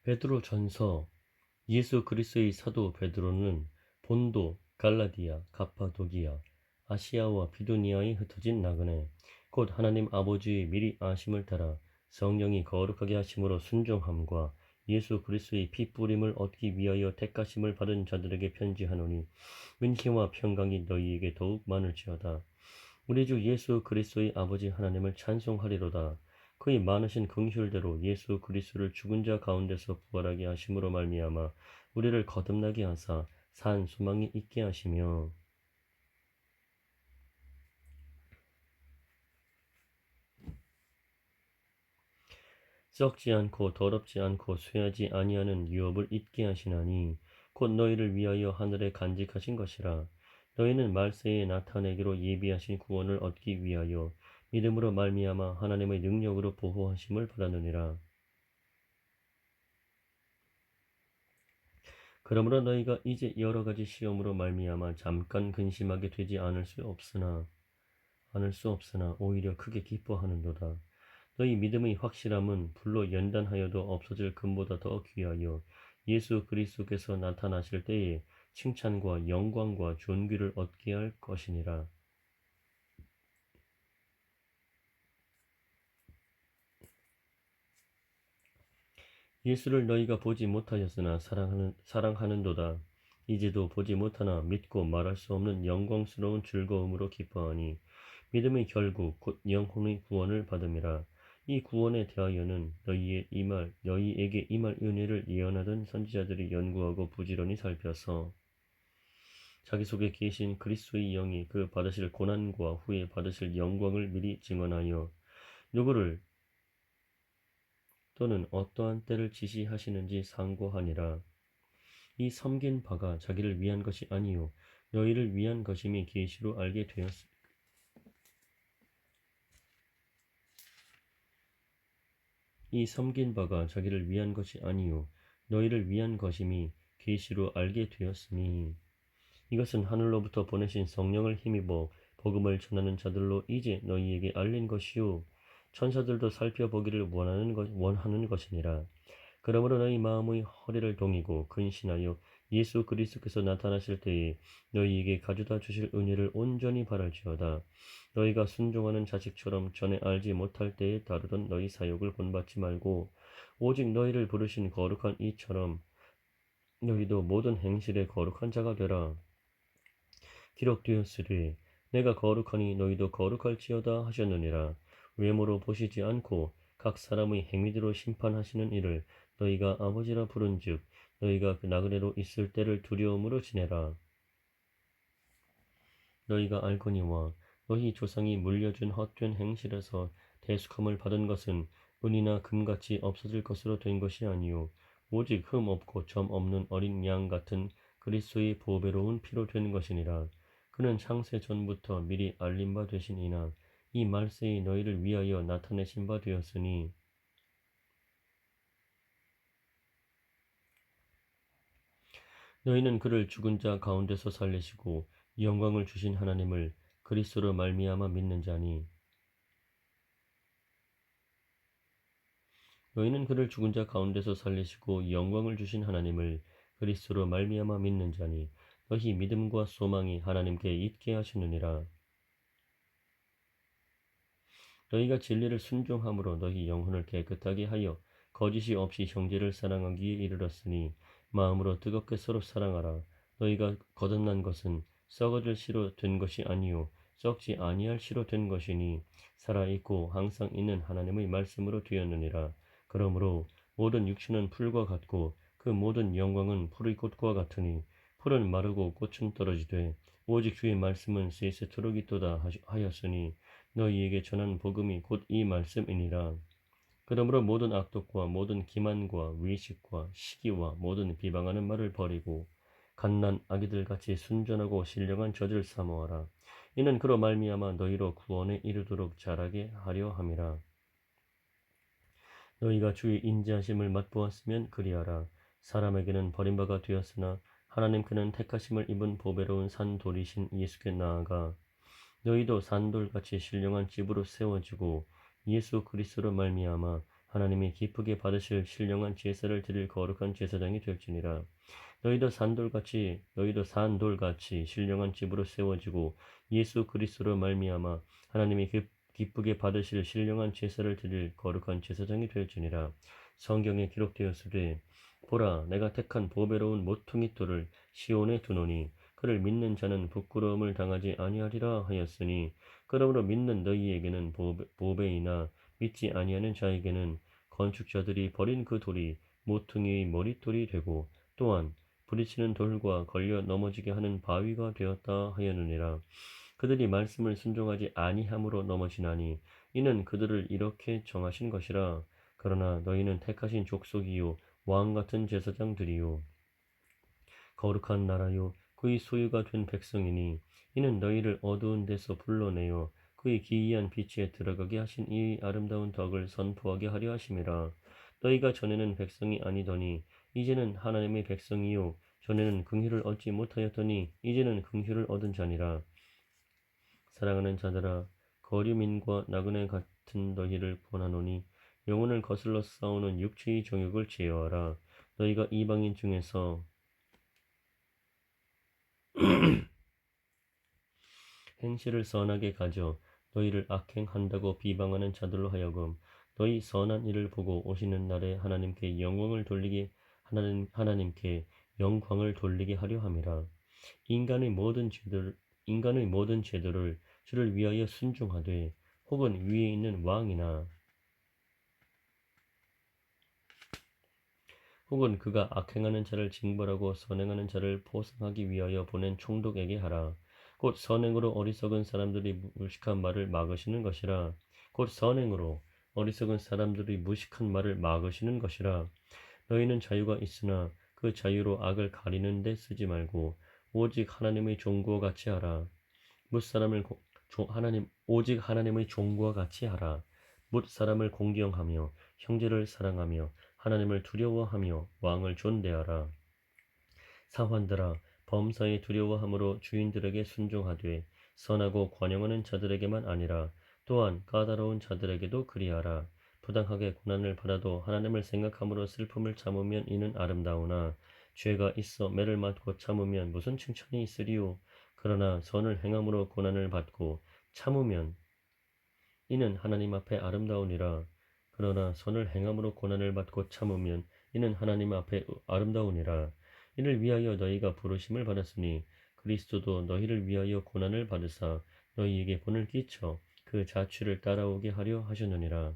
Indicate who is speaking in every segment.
Speaker 1: 베드로 전서. 예수 그리스도의 사도 베드로는 본도, 갈라디아, 갑파도기아, 아시아와 비두니아에 흩어진 나그네, 곧 하나님 아버지의 미리 아심을 따라 성령이 거룩하게 하심으로 순종함과 예수 그리스도의 피 뿌림을 얻기 위하여 택하심을 받은 자들에게 편지하노니, 은혜와 평강이 너희에게 더욱 많을지어다. 우리 주 예수 그리스도의 아버지 하나님을 찬송하리로다. 그의 많으신 긍휼대로 예수 그리스도를 죽은 자 가운데서 부활하게 하심으로 말미암아 우리를 거듭나게 하사 산 소망이 있게 하시며, 썩지 않고 더럽지 않고 쇠하지 아니하는 유업을 잊게 하시나니, 곧 너희를 위하여 하늘에 간직하신 것이라. 너희는 말세에 나타내기로 예비하신 구원을 얻기 위하여 믿음으로 말미암아 하나님의 능력으로 보호하심을 받았느니라. 그러므로 너희가 이제 여러 가지 시험으로 말미암아 잠깐 근심하게 되지 않을 수 없으나 오히려 크게 기뻐하는도다. 너희 믿음의 확실함은 불로 연단하여도 없어질 금보다 더 귀하여 예수 그리스도께서 나타나실 때에 칭찬과 영광과 존귀를 얻게 할 것이니라. 예수를 너희가 보지 못하였으나 사랑하는도다. 이제도 보지 못하나 믿고 말할 수 없는 영광스러운 즐거움으로 기뻐하니, 믿음의 결국 곧 영혼의 구원을 받음이라. 이 구원에 대하여는 너희에게 임할 은혜를 예언하던 선지자들이 연구하고 부지런히 살펴서 자기 속에 계신 그리스도의 영이 그 받으실 고난과 후에 받으실 영광을 미리 증언하여 누구를 또는 어떠한 때를 지시하시는지 상고하니라. 이 섬긴 바가 자기를 위한 것이 아니요 너희를 위한 것임이 계시로 알게 되었으니, 이 섬긴 바가 자기를 위한 것이 아니요 너희를 위한 것임이 계시로 알게 되었으니, 이것은 하늘로부터 보내신 성령을 힘입어 복음을 전하는 자들로 이제 너희에게 알린 것이요 천사들도 살펴보기를 원하는 것이니라. 그러므로 너희 마음의 허리를 동이고 근신하여 예수 그리스도께서 나타나실 때에 너희에게 가져다 주실 은혜를 온전히 바랄지어다. 너희가 순종하는 자식처럼 전에 알지 못할 때에 다루던 너희 사욕을 본받지 말고 오직 너희를 부르신 거룩한 이처럼 너희도 모든 행실에 거룩한 자가 되라. 기록되었으되 내가 거룩하니 너희도 거룩할지어다 하셨느니라. 외모로 보시지 않고 각 사람의 행위대로 심판하시는 이를 너희가 아버지라 부른즉 너희가 그 나그네로 있을 때를 두려움으로 지내라. 너희가 알거니와 너희 조상이 물려준 헛된 행실에서 대속함을 받은 것은 은이나 금같이 없어질 것으로 된 것이 아니요 오직 흠 없고 점 없는 어린 양 같은 그리스도의 보배로운 피로 된 것이니라. 그는 창세 전부터 미리 알린 바 되신 이나 이 말세에 너희를 위하여 나타내신 바 되었으니, 너희는 그를 죽은 자 가운데서 살리시고 영광을 주신 하나님을 그리스도로 말미암아 믿는 자니, 너희는 그를 죽은 자 가운데서 살리시고 영광을 주신 하나님을 그리스도로 말미암아 믿는 자니, 너희 믿음과 소망이 하나님께 있게 하시느니라. 너희가 진리를 순종함으로 너희 영혼을 깨끗하게 하여 거짓이 없이 형제를 사랑하기에 이르렀으니, 마음으로 뜨겁게 서로 사랑하라. 너희가 거듭난 것은 썩어질 씨로 된 것이 아니요 썩지 아니할 씨로 된 것이니, 살아있고 항상 있는 하나님의 말씀으로 되었느니라. 그러므로 모든 육신은 풀과 같고 그 모든 영광은 풀의 꽃과 같으니, 풀은 마르고 꽃은 떨어지되 오직 주의 말씀은 세세토록 있도다 하였으니, 너희에게 전한 복음이 곧 이 말씀이니라. 그러므로 모든 악독과 모든 기만과 위식과 시기와 모든 비방하는 말을 버리고 갓난 아기들 같이 순전하고 신령한 젖을 사모하라. 이는 그로 말미암아 너희로 구원에 이르도록 자라게 하려 함이라. 너희가 주의 인자하심을 맛보았으면 그리하라. 사람에게는 버림바가 되었으나 하나님께는 택하심을 입은 보배로운 산돌이신 예수께 나아가 너희도 산돌같이 신령한 집으로 세워지고 예수 그리스도로 말미암아 하나님이 기쁘게 받으실 신령한 제사를 드릴 거룩한 제사장이 될지니라. 너희도 산돌같이 신령한 집으로 세워지고 예수 그리스도로 말미암아 하나님이 기쁘게 받으실 신령한 제사를 드릴 거룩한 제사장이 될지니라. 성경에 기록되었으되 보라 내가 택한 보배로운 모퉁이 돌을 시온에 두노니 그를 믿는 자는 부끄러움을 당하지 아니하리라 하였으니 그러므로 믿는 너희에게는 보배이나 믿지 아니하는 자에게는 건축자들이 버린 그 돌이 모퉁이의 머릿돌이 되고 또한 부딪히는 돌과 걸려 넘어지게 하는 바위가 되었다 하였느니라. 그들이 말씀을 순종하지 아니함으로 넘어지나니 이는 그들을 이렇게 정하신 것이라. 그러나 너희는 택하신 족속이요 왕 같은 제사장들이요 거룩한 나라요 그의 소유가 된 백성이니 이는 너희를 어두운 데서 불러내어 그의 기이한 빛에 들어가게 하신 이 아름다운 덕을 선포하게 하려 하심이라. 너희가 전에는 백성이 아니더니 이제는 하나님의 백성이요 전에는 긍휼을 얻지 못하였더니 이제는 긍휼을 얻은 자니라. 사랑하는 자들아 거류민과 나그네 같은 너희를 권하노니 영혼을 거슬러 싸우는 육체의 정욕을 제어하라. 너희가 이방인 중에서 행실을 선하게 가져 너희를 악행한다고 비방하는 자들로 하여금 너희 선한 일을 보고 오시는 날에 하나님께 영광을 돌리게 하려 함이라. 인간의 모든 제도를 주를 위하여 순종하되 혹은 위에 있는 왕이나 혹은 그가 악행하는 자를 징벌하고 선행하는 자를 보상하기 위하여 보낸 총독에게 하라. 곧 선행으로 어리석은 사람들이 무식한 말을 막으시는 것이라. 곧 선행으로 어리석은 사람들이 무식한 말을 막으시는 것이라. 너희는 자유가 있으나 그 자유로 악을 가리는 데 쓰지 말고 오직 하나님의 종구와 같이 하라. 오직 하나님의 종구와 같이 하라. 뭇 사람을 공경하며 형제를 사랑하며 하나님을 두려워하며 왕을 존대하라. 사환들아 범사에 두려워함으로 주인들에게 순종하되 선하고 관용하는 자들에게만 아니라 또한 까다로운 자들에게도 그리하라. 부당하게 고난을 받아도 하나님을 생각함으로 슬픔을 참으면 이는 아름다우나 죄가 있어 매를 맞고 참으면 무슨 칭찬이 있으리요. 그러나 선을 행함으로 고난을 받고 참으면 이는 하나님 앞에 아름다우니라. 그러나 선을 행함으로 고난을 받고 참으면 이는 하나님 앞에 아름다우니라. 이를 위하여 너희가 부르심을 받았으니 그리스도도 너희를 위하여 고난을 받으사 너희에게 본을 끼쳐 그 자취를 따라오게 하려 하셨느니라.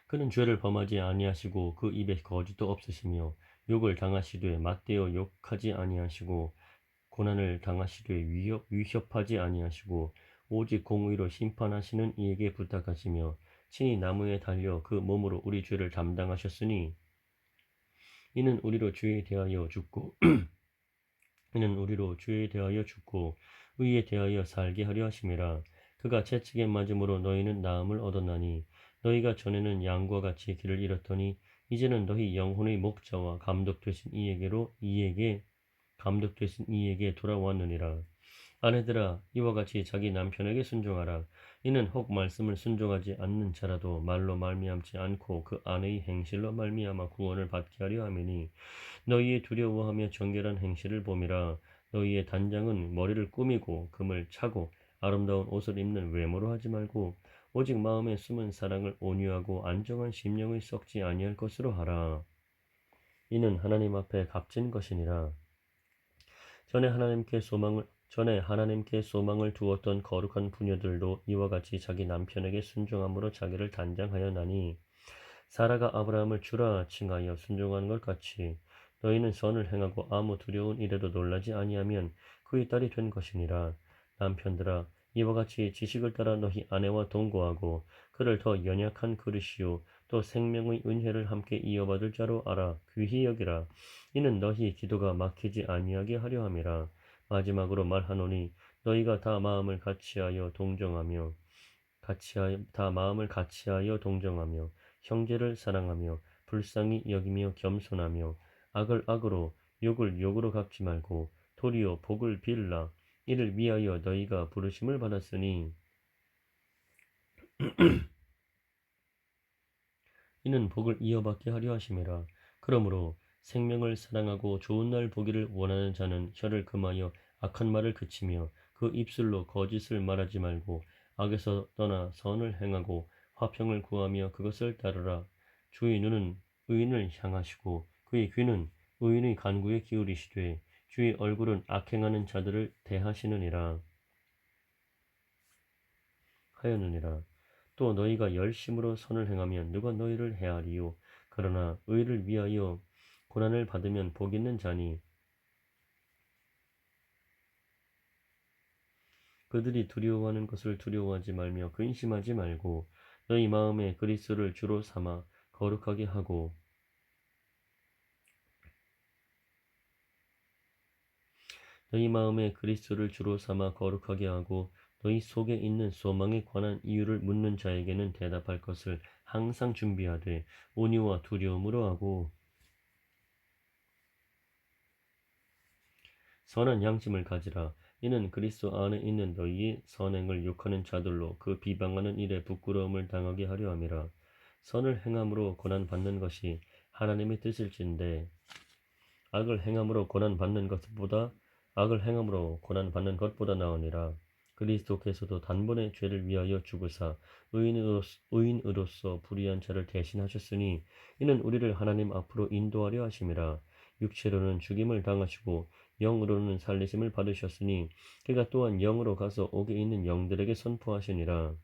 Speaker 1: 그는 죄를 범하지 아니하시고 그 입에 거짓도 없으시며 욕을 당하시되 맞대어 욕하지 아니하시고 고난을 당하시되 위협하지 아니하시고 오직 공의로 심판하시는 이에게 부탁하시며 친히 나무에 달려 그 몸으로 우리 죄를 담당하셨으니 이는 우리로 죄에 대하여 죽고 의에 대하여 살게 하려 하심이라. 그가 채찍에 맞음으로 너희는 나음을 얻었나니 너희가 전에는 양과 같이 길을 잃었더니 이제는 너희 영혼의 목자와 감독되신 이에게 돌아왔느니라. 아내들아 이와 같이 자기 남편에게 순종하라. 이는 혹 말씀을 순종하지 않는 자라도 말로 말미암지 않고 그 아내의 행실로 말미암아 구원을 받게 하려 함이니 너희의 두려워하며 정결한 행실을 봄이라. 너희의 단장은 머리를 꾸미고 금을 차고 아름다운 옷을 입는 외모로 하지 말고 오직 마음에 숨은 사랑을 온유하고 안정한 심령을 썩지 아니할 것으로 하라. 이는 하나님 앞에 값진 것이니라. 전에 하나님께 소망을 두었던 거룩한 부녀들도 이와 같이 자기 남편에게 순종함으로 자기를 단장하였나니 사라가 아브라함을 주라 칭하여 순종하는 것 같이 너희는 선을 행하고 아무 두려운 일에도 놀라지 아니하면 그의 딸이 된 것이니라. 남편들아 이와 같이 지식을 따라 너희 아내와 동거하고 그를 더 연약한 그릇이요 또 생명의 은혜를 함께 이어받을 자로 알아 귀히 여기라. 이는 너희 기도가 막히지 아니하게 하려 함이라. 마지막으로 말하노니 너희가 다 마음을 같이하여 동정하며 형제를 사랑하며 불쌍히 여기며 겸손하며 악을 악으로 욕을 욕으로 갚지 말고 도리어 복을 빌라. 이를 위하여 너희가 부르심을 받았으니 이는 복을 이어받게 하려 하심이라. 그러므로 생명을 사랑하고 좋은 날 보기를 원하는 자는 혀를 금하여 악한 말을 그치며 그 입술로 거짓을 말하지 말고 악에서 떠나 선을 행하고 화평을 구하며 그것을 따르라. 주의 눈은 의인을 향하시고 그의 귀는 의인의 간구에 기울이시되 주의 얼굴은 악행하는 자들을 대하시느니라 하였느니라. 또 너희가 열심으로 선을 행하면 누가 너희를 해하리요. 그러나 의를 위하여 고난을 받으면 복 있는 자니 그들이 두려워하는 것을 두려워하지 말며 근심하지 말고 너희 마음에 그리스도를 주로 삼아 거룩하게 하고 너희 마음에 그리스도를 주로 삼아 거룩하게 하고 너희 속에 있는 소망에 관한 이유를 묻는 자에게는 대답할 것을 항상 준비하되 온유와 두려움으로 하고 선한 양심을 가지라. 이는 그리스도 안에 있는 너희의 선행을 욕하는 자들로 그 비방하는 일에 부끄러움을 당하게 하려 함이라. 선을 행함으로 고난 받는 것이 하나님의 뜻일진데 악을 행함으로 고난 받는 것보다 나으니라. 그리스도께서도 단번에 죄를 위하여 죽으사 의인으로서 불의한 자를 대신하셨으니 이는 우리를 하나님 앞으로 인도하려 하심이라. 육체로는 죽임을 당하시고 영으로는 살리심을 받으셨으니 그가 또한 영으로 가서 옥에 있는 영들에게 선포하시니라.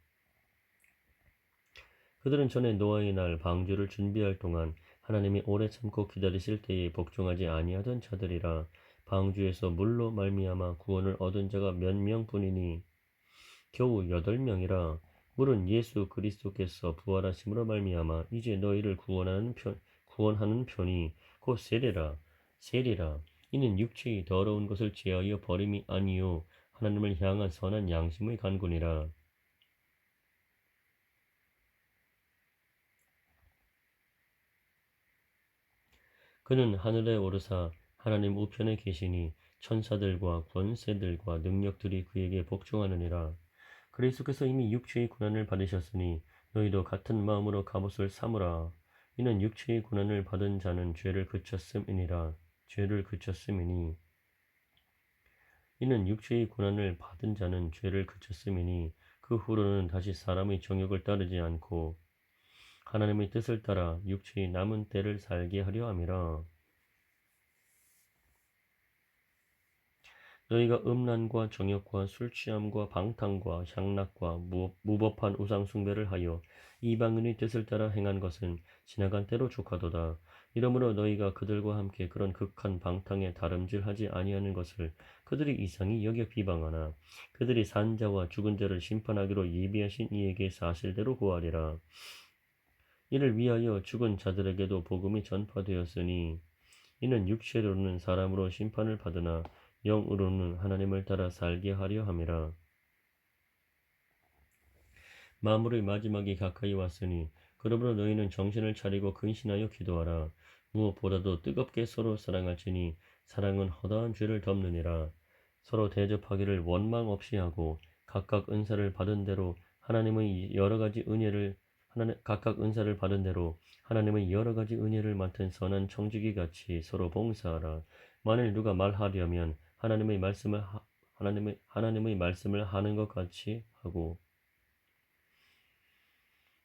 Speaker 1: 그들은 전에 노아의 날 방주를 준비할 동안 하나님이 오래 참고 기다리실 때에 복종하지 아니하던 자들이라. 방주에서 물로 말미암아 구원을 얻은 자가 몇 명뿐이니 겨우 8명이라. 물은 예수 그리스도께서 부활하심으로 말미암아 이제 너희를 구원하는 편이 곧 세례라. 이는 육체의 더러운 것을 제하여 버림이 아니요 하나님을 향한 선한 양심의 간구니라. 그는 하늘에 오르사 하나님 우편에 계시니 천사들과 권세들과 능력들이 그에게 복종하느니라. 그리스도께서 이미 육체의 고난을 받으셨으니 너희도 같은 마음으로 갑옷을 삼으라. 이는 육체의 고난을 받은 자는 죄를 그쳤음이니 그 후로는 다시 사람의 정욕을 따르지 않고 하나님의 뜻을 따라 육체의 남은 때를 살게 하려 함이라. 너희가 음란과 정욕과 술취함과 방탕과 향락과 무법한 우상 숭배를 하여 이방인의 뜻을 따라 행한 것은 지나간 때로 족하도다. 이러므로 너희가 그들과 함께 그런 극한 방탕에 다름질하지 아니하는 것을 그들이 이상히 여겨 비방하나 그들이 산 자와 죽은 자를 심판하기로 예비하신 이에게 사실대로 고하리라. 이를 위하여 죽은 자들에게도 복음이 전파되었으니 이는 육체로는 사람으로 심판을 받으나 영으로는 하나님을 따라 살게 하려 함이라. 만물의 마지막이 가까이 왔으니 그러므로 너희는 정신을 차리고 근신하여 기도하라. 무엇보다도 뜨겁게 서로 사랑할지니 사랑은 허다한 죄를 덮느니라. 서로 대접하기를 원망 없이 하고 각각 은사를 받은 대로 하나님의 여러 가지 은혜를 맡은 선한 청지기 같이 서로 봉사하라. 만일 누가 말하려면 하나님의 말씀을 하는 것 같이 하고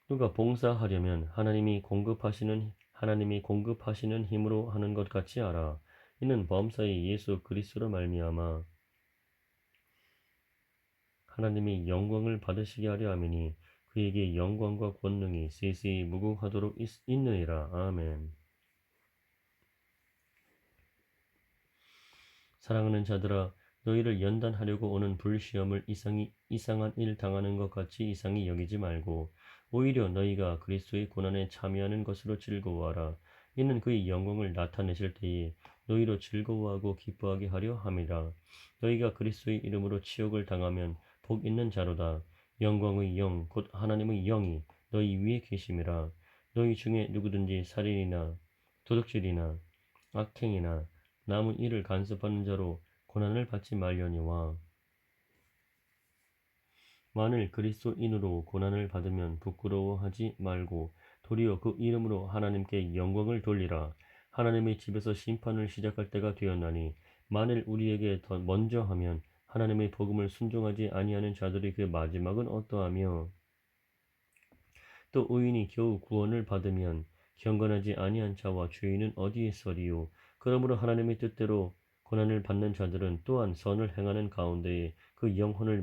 Speaker 1: 누가 봉사하려면 하나님이 공급하시는 힘으로 하는 것 같이 하라. 이는 범사의 예수 그리스도로 말미암아 하나님이 영광을 받으시게 하려 함이니 그에게 영광과 권능이 세세히 무궁하도록 있느니라. 아멘. 사랑하는 자들아, 너희를 연단하려고 오는 불시험을 이상한 일 당하는 것 같이 이상히 여기지 말고 오히려 너희가 그리스도의 고난에 참여하는 것으로 즐거워하라. 이는 그의 영광을 나타내실 때에 너희로 즐거워하고 기뻐하게 하려 함이라. 너희가 그리스도의 이름으로 치욕을 당하면 복 있는 자로다. 영광의 영 곧 하나님의 영이 너희 위에 계심이라. 너희 중에 누구든지 살인이나 도둑질이나 악행이나 남의 일을 간섭하는 자로 고난을 받지 말려니와 만일 그리스도인으로 고난을 받으면 부끄러워하지 말고 도리어 그 이름으로 하나님께 영광을 돌리라. 하나님의 집에서 심판을 시작할 때가 되었나니 만일 우리에게 더 먼저 하면 하나님의 복음을 순종하지 아니하는 자들이 그 마지막은 어떠하며 또 의인이 겨우 구원을 받으면 경건하지 아니한 자와 죄인은 어디에 있으리요. 그러므로 하나님의 뜻대로 고난을 받는 자들은 또한 선을 행하는 가운데에 그 영혼을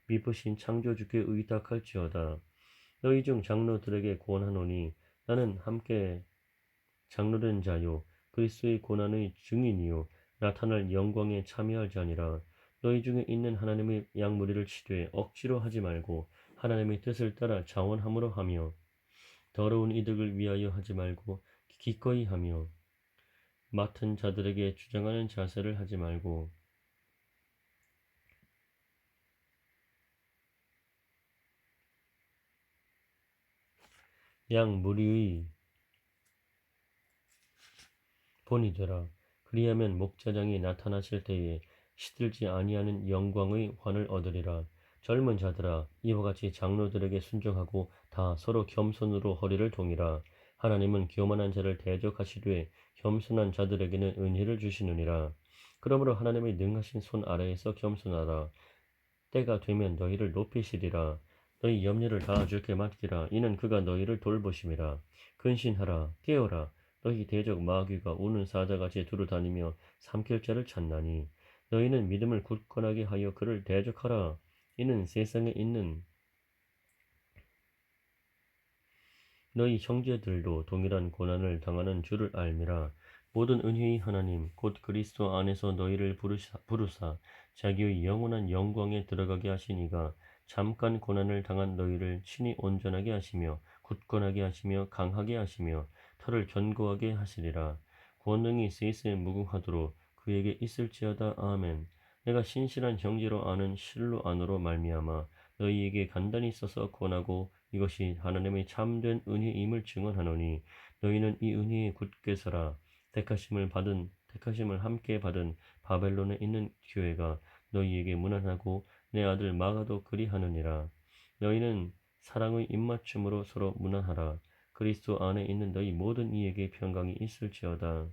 Speaker 1: 미쁘신 창조주께 의탁할지어다. 너희 중 장로들에게 구원하노니 나는 함께 장로된 자요 그리스도의 고난의 증인이요 나타날 영광에 참여할 자니라. 너희 중에 있는 하나님의 양무리를 치되 억지로 하지 말고 하나님의 뜻을 따라 자원함으로 하며 더러운 이득을 위하여 하지 말고 기꺼이 하며 맡은 자들에게 주장하는 자세를 하지 말고 양 무리의 본이 되라. 그리하면 목자장이 나타나실 때에 시들지 아니하는 영광의 환을 얻으리라. 젊은 자들아 이와 같이 장로들에게 순종하고 다 서로 겸손으로 허리를 동이라. 하나님은 교만한 자를 대적하시되 겸손한 자들에게는 은혜를 주시느니라. 그러므로 하나님의 능하신 손 아래에서 겸손하라. 때가 되면 너희를 높이시리라. 너희 염려를 다 주께 맡기라. 이는 그가 너희를 돌보심이라. 근신하라. 깨어라. 너희 대적 마귀가 우는 사자같이 두루다니며 삼킬 자를 찾나니 너희는 믿음을 굳건하게 하여 그를 대적하라. 이는 세상에 있는 너희 형제들도 동일한 고난을 당하는 줄을 알미라. 모든 은혜의 하나님 곧 그리스도 안에서 너희를 부르사 자기의 영원한 영광에 들어가게 하신 이가 잠깐 고난을 당한 너희를 친히 온전하게 하시며 굳건하게 하시며 강하게 하시며 털을 견고하게 하시리라. 권능이 세세에 무궁하도록 그에게 있을지어다. 아멘. 내가 신실한 형제로 아는 실로 안으로 말미암아 너희에게 간단히 써서 권하고 이것이 하나님의 참된 은혜임을 증언하노니 너희는 이 은혜에 굳게 서라. 택하심을 함께 받은 바벨론에 있는 교회가 너희에게 문안하고 내 아들 마가도 그리하느니라. 너희는 사랑의 입맞춤으로 서로 문안하라. 그리스도 안에 있는 너희 모든 이에게 평강이 있을지어다.